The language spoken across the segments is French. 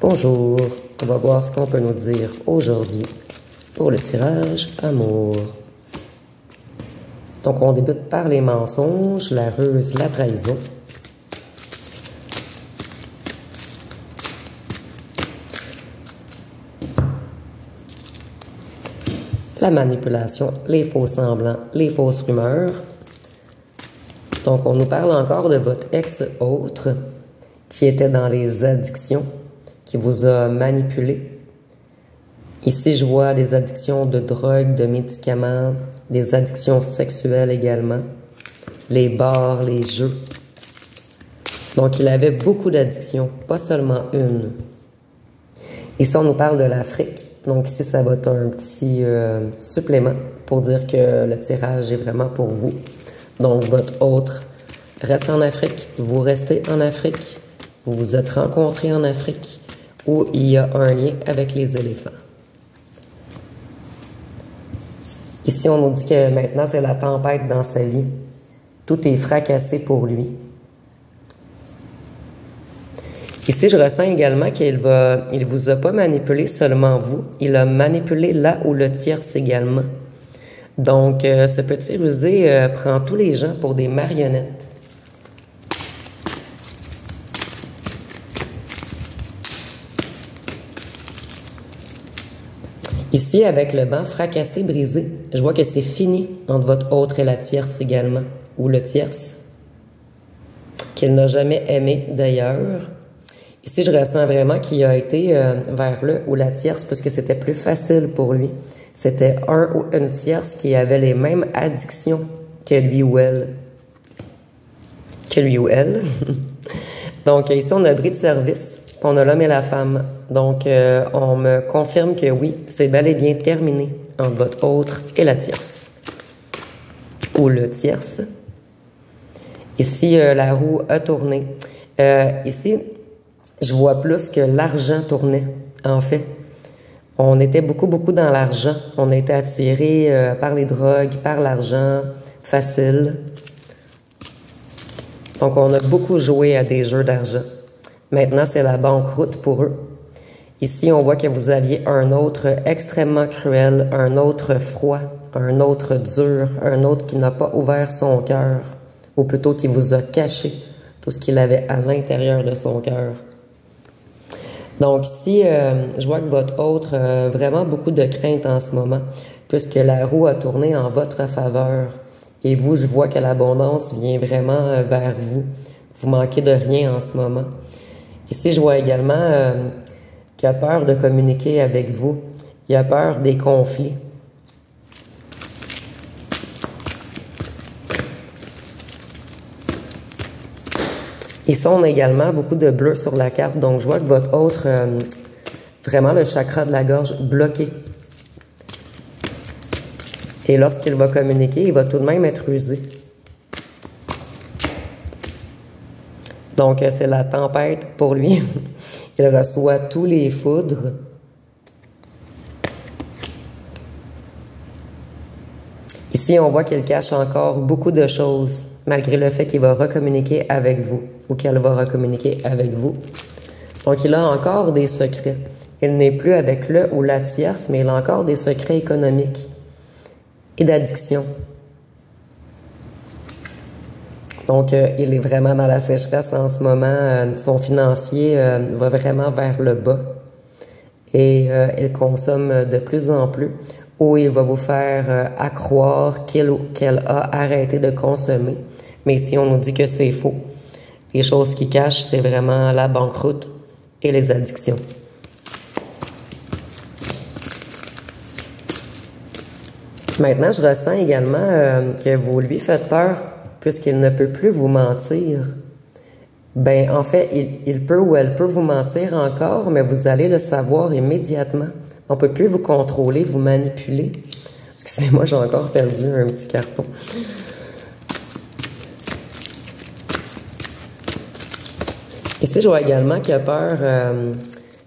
Bonjour, on va voir ce qu'on peut nous dire aujourd'hui pour le tirage amour. Donc on débute par les mensonges, la ruse, la trahison. La manipulation, les faux semblants, les fausses rumeurs. Donc on nous parle encore de votre ex-autre qui était dans les addictions, qui vous a manipulé. Ici, je vois des addictions de drogue, de médicaments, des addictions sexuelles également, les bars, les jeux. Donc, il avait beaucoup d'addictions, pas seulement une. Ici, on nous parle de l'Afrique. Donc, ici, ça va être un petit supplément pour dire que le tirage est vraiment pour vous. Donc, votre autre reste en Afrique, vous restez en Afrique, vous vous êtes rencontrés en Afrique, où il y a un lien avec les éléphants. Ici, on nous dit que maintenant, c'est la tempête dans sa vie. Tout est fracassé pour lui. Ici, je ressens également qu'il il vous a pas manipulé seulement vous, il a manipulé là où le tierce également. Donc, ce petit rusé prend tous les gens pour des marionnettes. Ici, avec le banc fracassé, brisé, je vois que c'est fini entre votre autre et la tierce également, ou le tierce, qu'il n'a jamais aimé d'ailleurs. Ici, je ressens vraiment qu'il a été vers le ou la tierce parce que c'était plus facile pour lui. C'était un ou une tierce qui avait les mêmes addictions que lui ou elle. Donc, ici, on a le bris de service. On a l'homme et la femme. Donc, on me confirme que oui, c'est bel et bien terminé entre votre autre et la tierce. Ou le tierce. Ici, la roue a tourné. Ici, je vois plus que l'argent tournait, en fait. On était beaucoup dans l'argent. On a été attiré par les drogues, par l'argent facile. Donc, on a beaucoup joué à des jeux d'argent. Maintenant, c'est la banqueroute pour eux. Ici, on voit que vous aviez un autre extrêmement cruel, un autre froid, un autre dur, un autre qui n'a pas ouvert son cœur, ou plutôt qui vous a caché tout ce qu'il avait à l'intérieur de son cœur. Donc ici, je vois que votre autre a vraiment beaucoup de crainte en ce moment, puisque la roue a tourné en votre faveur. Et vous, je vois que l'abondance vient vraiment vers vous. Vous manquez de rien en ce moment. Ici, je vois également qu'il a peur de communiquer avec vous. Il a peur des conflits. Ici, on a également beaucoup de bleu sur la carte. Donc, je vois que votre autre, vraiment le chakra de la gorge bloqué. Et lorsqu'il va communiquer, il va tout de même être usé. Donc, c'est la tempête pour lui. Il reçoit tous les foudres. Ici, on voit qu'il cache encore beaucoup de choses, malgré le fait qu'il va recommuniquer avec vous, ou qu'elle va recommuniquer avec vous. Donc, il a encore des secrets. Il n'est plus avec le ou la tierce, mais il a encore des secrets économiques et d'addiction. Donc, il est vraiment dans la sécheresse en ce moment. Son financier va vraiment vers le bas. Et il consomme de plus en plus. Ou il va vous faire accroire qu'il ou qu'elle a arrêté de consommer. Mais ici, on nous dit que c'est faux. Les choses qu'il cache, c'est vraiment la banqueroute et les addictions. Maintenant, je ressens également que vous lui faites peur, puisqu'il ne peut plus vous mentir. Ben, en fait, il peut ou elle peut vous mentir encore, mais vous allez le savoir immédiatement. On ne peut plus vous contrôler, vous manipuler. Excusez-moi, j'ai encore perdu un petit carton. Ici, je vois également qu'il a peur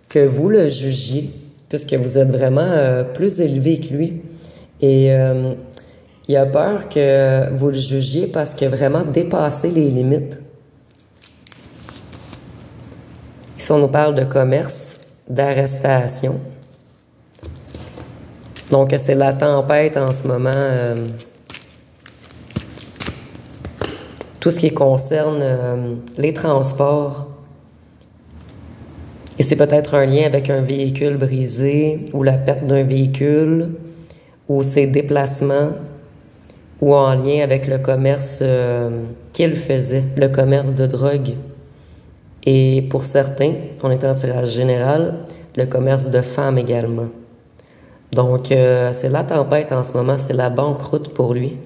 que vous le jugiez, puisque vous êtes vraiment plus élevé que lui. Et il a peur que vous le jugiez parce que vraiment dépassé les limites. Ici, on nous parle de commerce, d'arrestation. Donc, c'est la tempête en ce moment. Tout ce qui concerne les transports. Et c'est peut-être un lien avec un véhicule brisé ou la perte d'un véhicule ou ses déplacements ou en lien avec le commerce qu'il faisait, le commerce de drogue. Et pour certains, on est en tirage général, le commerce de femmes également. Donc, c'est la tempête en ce moment, c'est la banqueroute pour lui.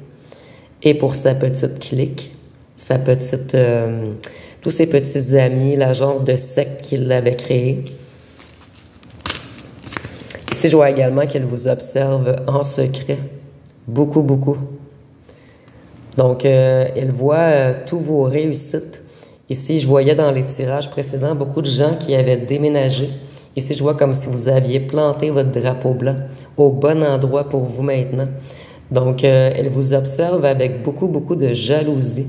Et pour sa petite clique, sa petite... tous ses petits amis, la genre de secte qu'il avait créée. Ici, je vois également qu'elle vous observe en secret. Beaucoup, beaucoup. Donc, elle voit tous vos réussites. Ici, je voyais dans les tirages précédents beaucoup de gens qui avaient déménagé. Ici, je vois comme si vous aviez planté votre drapeau blanc au bon endroit pour vous maintenant. Donc, elle vous observe avec beaucoup, beaucoup de jalousie.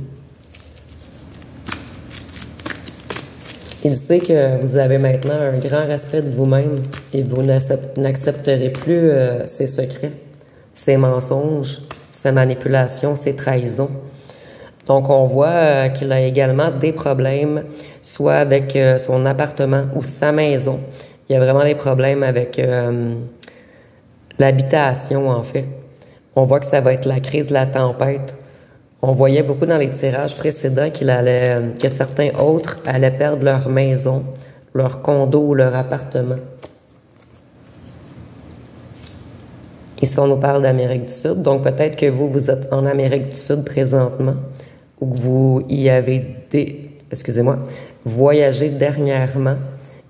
Il sait que vous avez maintenant un grand respect de vous-même et vous n'accepterez plus ses secrets, ses mensonges, ses manipulations, ses trahisons. Donc, on voit qu'il a également des problèmes, soit avec son appartement ou sa maison. Il y a vraiment des problèmes avec l'habitation, en fait. On voit que ça va être la crise de la tempête. On voyait beaucoup dans les tirages précédents que certains autres allaient perdre leur maison, leur condo ou leur appartement. Ici, on nous parle d'Amérique du Sud. Donc, peut-être que vous êtes en Amérique du Sud présentement ou que vous y avez voyagé dernièrement.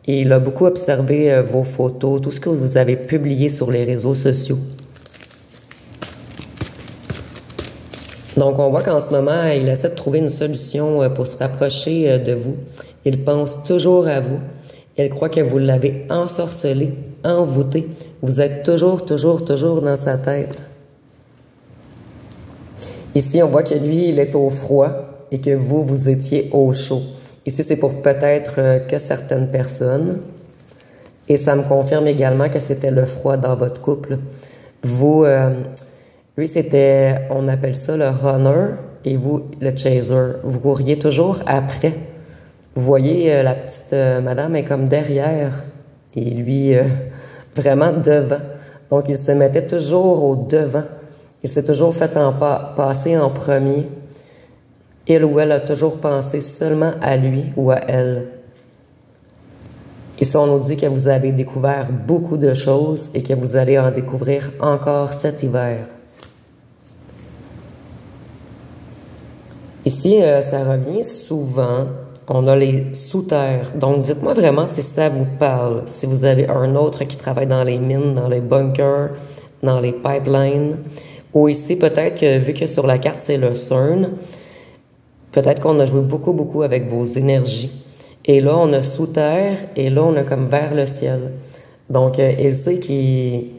Et il a beaucoup observé vos photos, tout ce que vous avez publié sur les réseaux sociaux. Donc, on voit qu'en ce moment, il essaie de trouver une solution pour se rapprocher de vous. Il pense toujours à vous. Il croit que vous l'avez ensorcelé, envoûté. Vous êtes toujours dans sa tête. Ici, on voit que lui, il est au froid et que vous étiez au chaud. Ici, c'est pour peut-être que certaines personnes. Et ça me confirme également que c'était le froid dans votre couple. Vous... lui, c'était, on appelle ça le runner et vous, le chaser. Vous couriez toujours après. Vous voyez, la petite madame est comme derrière et lui, vraiment devant. Donc, il se mettait toujours au devant. Il s'est toujours fait passer en premier. Il ou elle a toujours pensé seulement à lui ou à elle. Ici, on nous dit que vous avez découvert beaucoup de choses et que vous allez en découvrir encore cet hiver. Ici, ça revient souvent. On a les sous-terres. Donc, dites-moi vraiment si ça vous parle. Si vous avez un autre qui travaille dans les mines, dans les bunkers, dans les pipelines. Ou ici, peut-être que, vu que sur la carte, c'est le CERN, peut-être qu'on a joué beaucoup avec vos énergies. Et là, on a sous-terre, et là, on a comme vers le ciel. Donc, il sait qu'il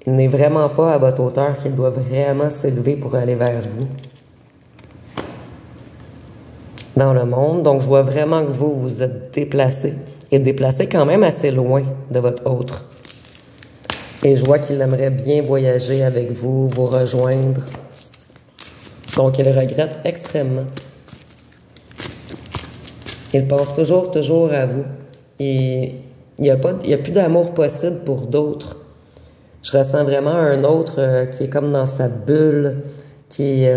n'est vraiment pas à votre hauteur, qu'il doit vraiment s'élever pour aller vers vous. Dans le monde. Donc, je vois vraiment que vous êtes déplacé. Et déplacé quand même assez loin de votre autre. Et je vois qu'il aimerait bien voyager avec vous, vous rejoindre. Donc, il regrette extrêmement. Il pense toujours à vous. Et il n'y a plus d'amour possible pour d'autres. Je ressens vraiment un autre qui est comme dans sa bulle, qui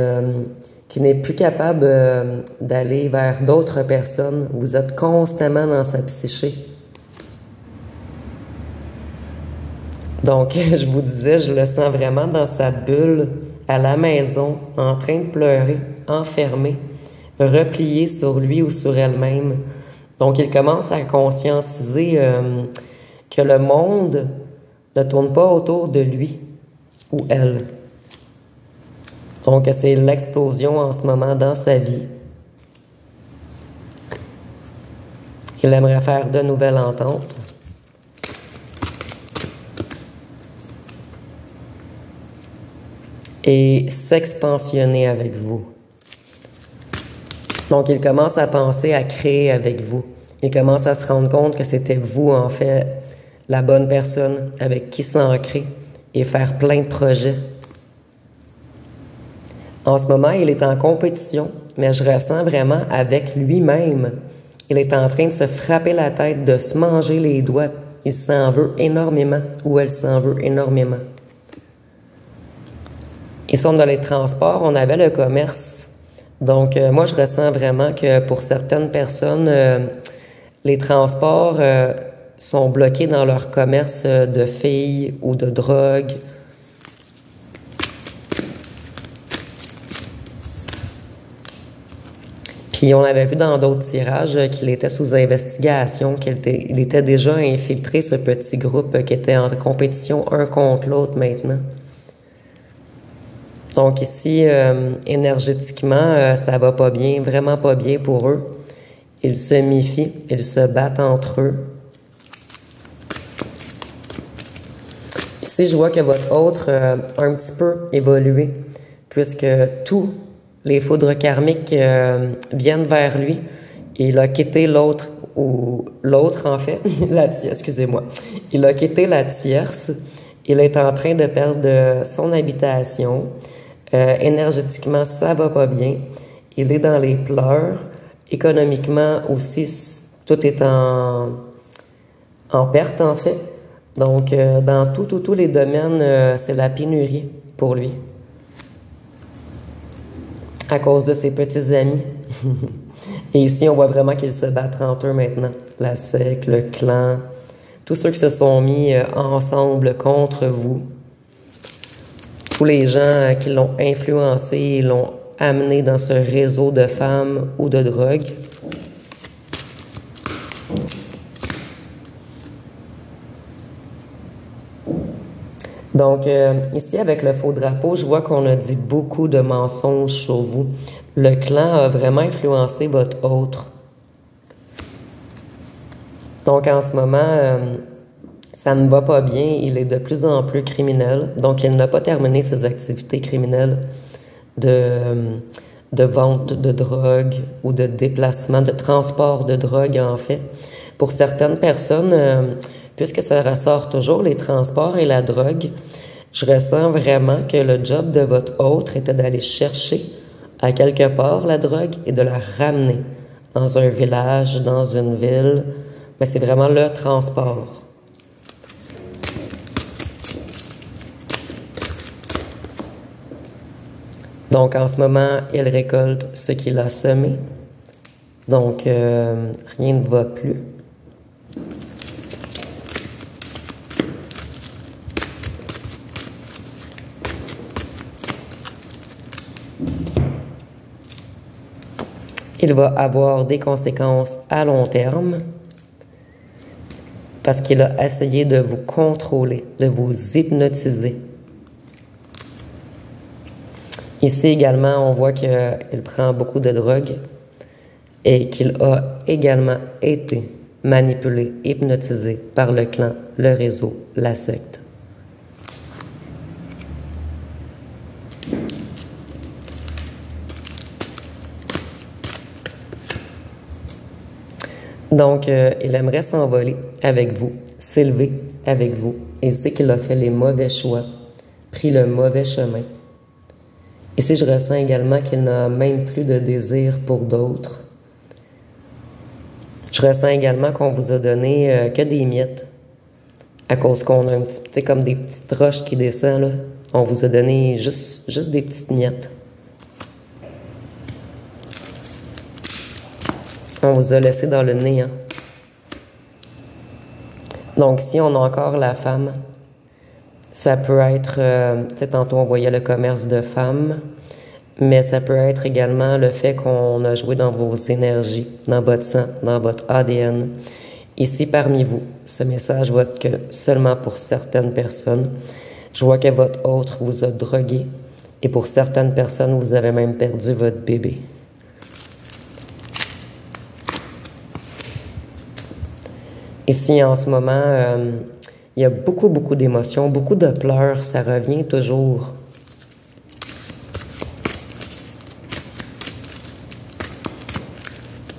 n'est plus capable d'aller vers d'autres personnes. Vous êtes constamment dans sa psyché. Donc, je vous disais, je le sens vraiment dans sa bulle, à la maison, en train de pleurer, enfermé, replié sur lui ou sur elle-même. Donc, il commence à conscientiser que le monde ne tourne pas autour de lui ou elle. Donc, c'est l'explosion en ce moment dans sa vie. Il aimerait faire de nouvelles ententes. Et s'expansionner avec vous. Donc, il commence à penser à créer avec vous. Il commence à se rendre compte que c'était vous, en fait, la bonne personne avec qui s'ancrer et faire plein de projets. En ce moment, il est en compétition, mais je ressens vraiment avec lui-même. Il est en train de se frapper la tête, de se manger les doigts. Il s'en veut énormément ou elle s'en veut énormément. Ici, on a les transports, on avait le commerce. Donc, moi, je ressens vraiment que pour certaines personnes, les transports sont bloqués dans leur commerce de filles ou de drogue. Puis on avait vu dans d'autres tirages qu'il était sous investigation, il était déjà infiltré, ce petit groupe qui était en compétition un contre l'autre maintenant. Donc ici, énergétiquement, ça va pas bien, vraiment pas bien pour eux. Ils se méfient, ils se battent entre eux. Ici, je vois que votre autre a un petit peu évolué, puisque tous les foudres karmiques viennent vers lui. Il a quitté l'autre, ou l'autre en fait, la tierce, excusez-moi. Il a quitté la tierce. Il est en train de perdre son habitation. Énergétiquement, ça va pas bien. Il est dans les pleurs. Économiquement aussi, tout est en perte en fait. Donc, dans tous les domaines, c'est la pénurie pour lui. À cause de ses petits amis. Et ici, on voit vraiment qu'ils se battent entre eux maintenant. La secte, le clan, tous ceux qui se sont mis ensemble contre vous. Tous les gens qui l'ont influencé et l'ont amené dans ce réseau de femmes ou de drogue. Donc, ici, avec le faux drapeau, je vois qu'on a dit beaucoup de mensonges sur vous. Le clan a vraiment influencé votre autre. Donc, en ce moment, ça ne va pas bien. Il est de plus en plus criminel. Donc, il n'a pas terminé ses activités criminelles de vente de drogue ou de déplacement, de transport de drogue, en fait. Pour certaines personnes, puisque ça ressort toujours, les transports et la drogue, je ressens vraiment que le job de votre autre était d'aller chercher à quelque part la drogue et de la ramener dans un village, dans une ville. Mais c'est vraiment le transport. Donc, en ce moment, il récolte ce qu'il a semé. Donc, rien ne va plus. Il va avoir des conséquences à long terme parce qu'il a essayé de vous contrôler, de vous hypnotiser. Ici également, on voit qu'il prend beaucoup de drogue et qu'il a également été manipulé, hypnotisé par le clan, le réseau, la secte. Donc, il aimerait s'envoler avec vous, s'élever avec vous. Il sait qu'il a fait les mauvais choix, pris le mauvais chemin. Ici, je ressens également qu'il n'a même plus de désir pour d'autres. Je ressens également qu'on vous a donné que des miettes, à cause qu'on a un petit, tu sais, comme des petites roches qui descendent, là. On vous a donné juste des petites miettes. On vous a laissé dans le néant. Donc ici, on a encore la femme. Ça peut être, tu sais, tantôt on voyait le commerce de femmes, mais ça peut être également le fait qu'on a joué dans vos énergies, dans votre sang, dans votre ADN. Ici, parmi vous, ce message va être que seulement pour certaines personnes. Je vois que votre autre vous a drogué et pour certaines personnes, vous avez même perdu votre bébé. Ici, en ce moment, il y a beaucoup d'émotions, beaucoup de pleurs, ça revient toujours.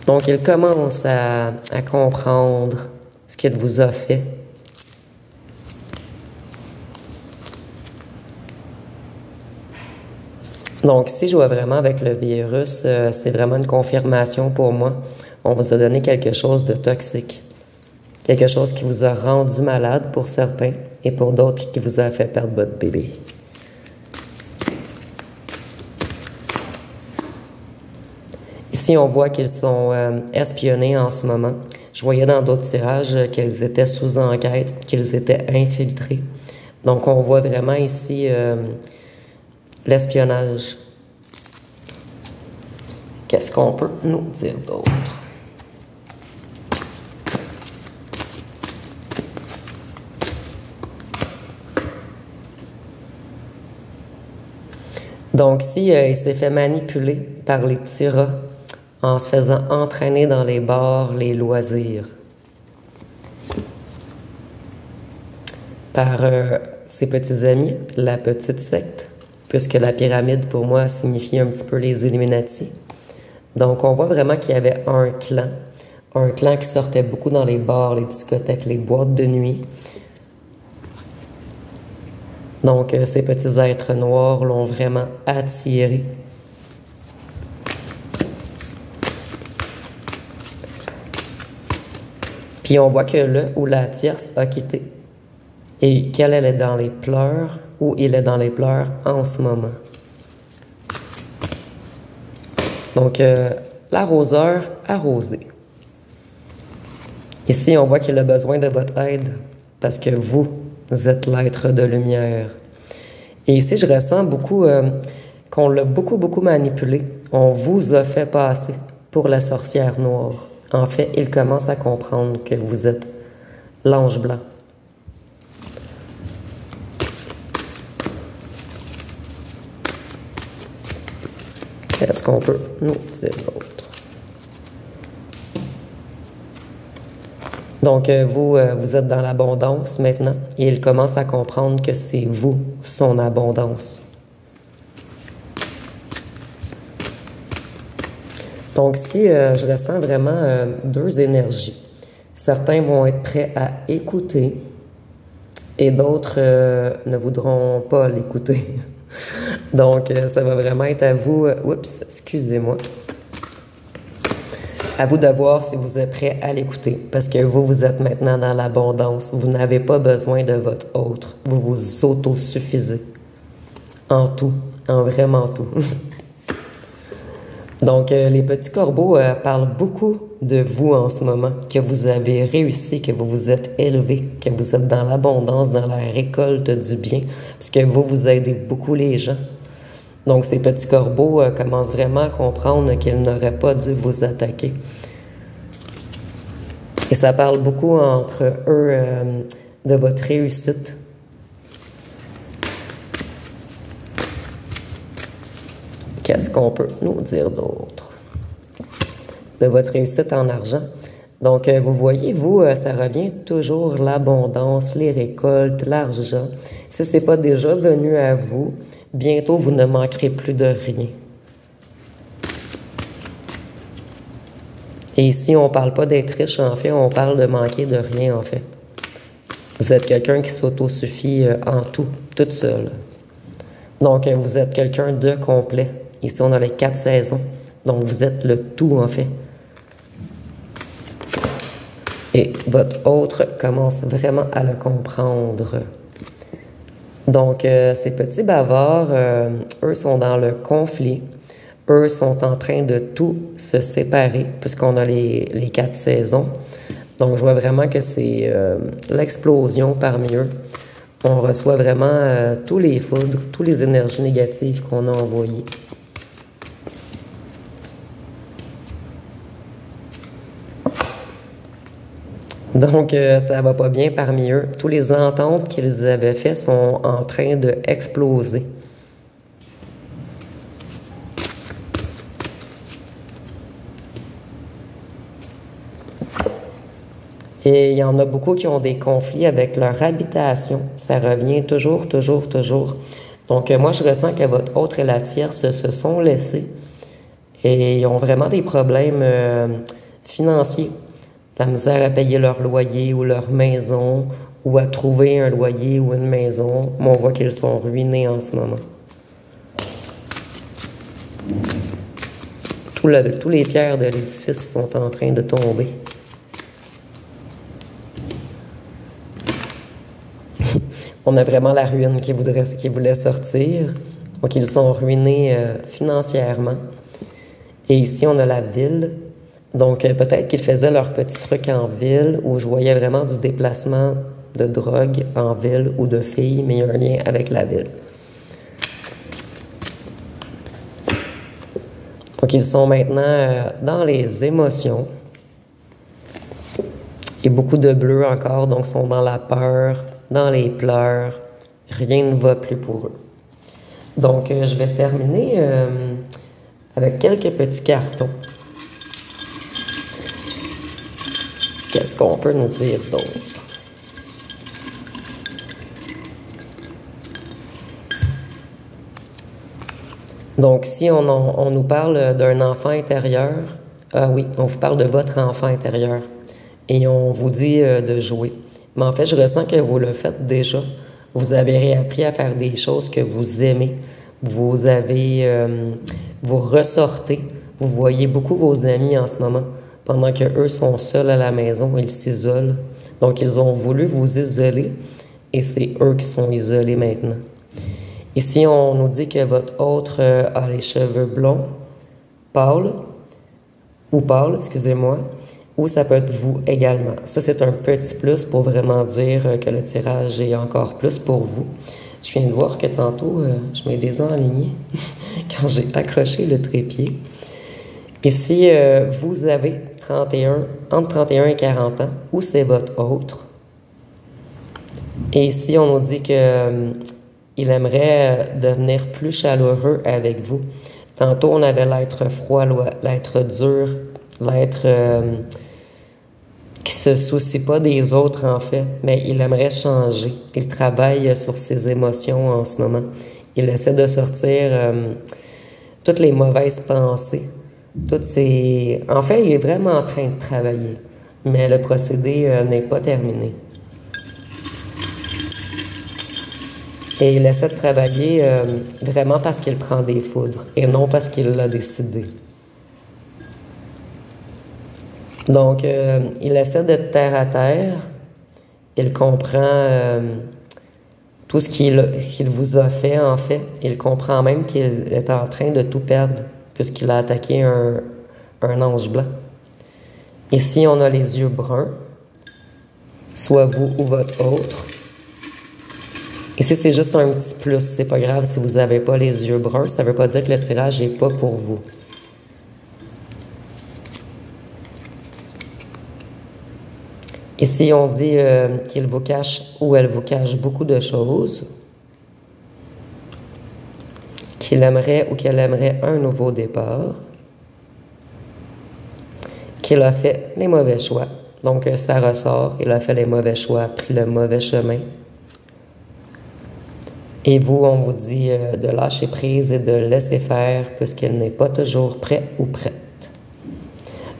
Donc, il commence à comprendre ce qu'il vous a fait. Donc, si je vois vraiment avec le virus, c'est vraiment une confirmation pour moi. On vous a donné quelque chose de toxique. Quelque chose qui vous a rendu malade pour certains et pour d'autres qui vous a fait perdre votre bébé. Ici, on voit qu'ils sont espionnés en ce moment. Je voyais dans d'autres tirages qu'ils étaient sous enquête, qu'ils étaient infiltrés. Donc, on voit vraiment ici l'espionnage. Qu'est-ce qu'on peut nous dire d'autre? Donc, si il s'est fait manipuler par les petits rats en se faisant entraîner dans les bars, les loisirs, par ses petits amis, la petite secte, puisque la pyramide, pour moi, signifie un petit peu les Illuminati. Donc, on voit vraiment qu'il y avait un clan qui sortait beaucoup dans les bars, les discothèques, les boîtes de nuit. Donc, ces petits êtres noirs l'ont vraiment attiré. Puis on voit que le ou la tierce a quitté. Et qu'elle est dans les pleurs, ou il est dans les pleurs en ce moment. Donc, l'arroseur arrosé. Ici, on voit qu'il a besoin de votre aide parce que vous êtes l'être de lumière. Et ici, je ressens beaucoup qu'on l'a beaucoup manipulé. On vous a fait passer pour la sorcière noire. En fait, il commence à comprendre que vous êtes l'ange blanc. Qu'est-ce qu'on peut nous dire d'autre? Donc, vous êtes dans l'abondance maintenant et il commence à comprendre que c'est vous, son abondance. Donc, si je ressens vraiment deux énergies, certains vont être prêts à écouter et d'autres ne voudront pas l'écouter. Donc, ça va vraiment être à vous, oups, excusez-moi, à vous de voir si vous êtes prêt à l'écouter, parce que vous êtes maintenant dans l'abondance. Vous n'avez pas besoin de votre autre. Vous vous autosuffisez en tout, en vraiment tout. Donc, les petits corbeaux parlent beaucoup de vous en ce moment, que vous avez réussi, que vous vous êtes élevé, que vous êtes dans l'abondance, dans la récolte du bien, parce que vous aidez beaucoup les gens. Donc, ces petits corbeaux commencent vraiment à comprendre qu'ils n'auraient pas dû vous attaquer. Et ça parle beaucoup entre eux de votre réussite. Qu'est-ce qu'on peut nous dire d'autre? De votre réussite en argent. Donc, vous voyez, vous, ça revient toujours l'abondance, les récoltes, l'argent. Si ce n'est pas déjà venu à vous, bientôt, vous ne manquerez plus de rien. Et ici, on ne parle pas d'être riche, en fait, on parle de manquer de rien, en fait. Vous êtes quelqu'un qui s'autosuffit en tout, toute seule. Donc, vous êtes quelqu'un de complet. Ici, on a les 4 saisons. Donc, vous êtes le tout, en fait. Et votre autre commence vraiment à le comprendre. Donc, ces petits bavards, eux sont dans le conflit. Eux sont en train de tout se séparer puisqu'on a les 4 saisons. Donc, je vois vraiment que c'est l'explosion parmi eux. On reçoit vraiment tous les foudres, toutes les énergies négatives qu'on a envoyées. Donc, ça va pas bien parmi eux. Tous les ententes qu'ils avaient faites sont en train d'exploser. Et il y en a beaucoup qui ont des conflits avec leur habitation. Ça revient toujours. Donc, moi, je ressens que votre autre et la tierce se sont laissés et ils ont vraiment des problèmes financiers. La misère à payer leur loyer ou leur maison ou à trouver un loyer ou une maison. Mais on voit qu'ils sont ruinés en ce moment. Tous les pierres de l'édifice sont en train de tomber. On a vraiment la ruine qui voulait sortir. Donc, ils sont ruinés financièrement. Et ici, on a la ville. Donc, peut-être qu'ils faisaient leurs petits trucs en ville où je voyais vraiment du déplacement de drogue en ville ou de filles, mais il y a un lien avec la ville. Donc, ils sont maintenant dans les émotions. Et beaucoup de bleu encore, donc sont dans la peur, dans les pleurs. Rien ne va plus pour eux. Donc, je vais terminer avec quelques petits cartons. Qu'est-ce qu'on peut nous dire d'autre? Donc, si on nous parle d'un enfant intérieur, oui, on vous parle de votre enfant intérieur et on vous dit de jouer. Mais en fait, je ressens que vous le faites déjà. Vous avez réappris à faire des choses que vous aimez. Vous ressortez. Vous voyez beaucoup vos amis en ce moment. Pendant qu'eux sont seuls à la maison, ils s'isolent. Donc, ils ont voulu vous isoler et c'est eux qui sont isolés maintenant. Ici, on nous dit que votre autre a les cheveux blonds, pâles, excusez-moi, ou ça peut être vous également. Ça, c'est un petit plus pour vraiment dire que le tirage est encore plus pour vous. Je viens de voir que tantôt, je m'ai désenligné quand j'ai accroché le trépied. Ici, vous avez entre 31 et 40 ans, ou c'est votre autre. Et ici, on nous dit que il aimerait devenir plus chaleureux avec vous. Tantôt, on avait l'être froid, l'être dur, l'être qui se soucie pas des autres, en fait, mais il aimerait changer. Il travaille sur ses émotions en ce moment. Il essaie de sortir toutes les mauvaises pensées. En fait, il est vraiment en train de travailler, mais le procédé n'est pas terminé. Et il essaie de travailler vraiment parce qu'il prend des foudres et non parce qu'il l'a décidé. Donc, il essaie d'être terre à terre. Il comprend tout ce qu'il vous a fait, en fait. Il comprend même qu'il est en train de tout perdre puisqu'il a attaqué un ange blanc. Ici, on a les yeux bruns, soit vous ou votre autre. Ici, c'est juste un petit plus. C'est pas grave si vous n'avez pas les yeux bruns. Ça ne veut pas dire que le tirage n'est pas pour vous. Ici, on dit qu'il vous cache ou elle vous cache beaucoup de choses. Qu'il aimerait ou qu'elle aimerait un nouveau départ. Qu'il a fait les mauvais choix. Donc, ça ressort. Il a fait les mauvais choix, pris le mauvais chemin. Et vous, on vous dit de lâcher prise et de laisser faire puisqu'il n'est pas toujours prêt ou prête.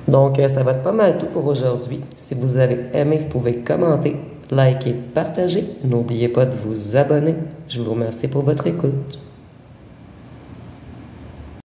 Donc, ça va être pas mal tout pour aujourd'hui. Si vous avez aimé, vous pouvez commenter, liker, partager. N'oubliez pas de vous abonner. Je vous remercie pour votre écoute.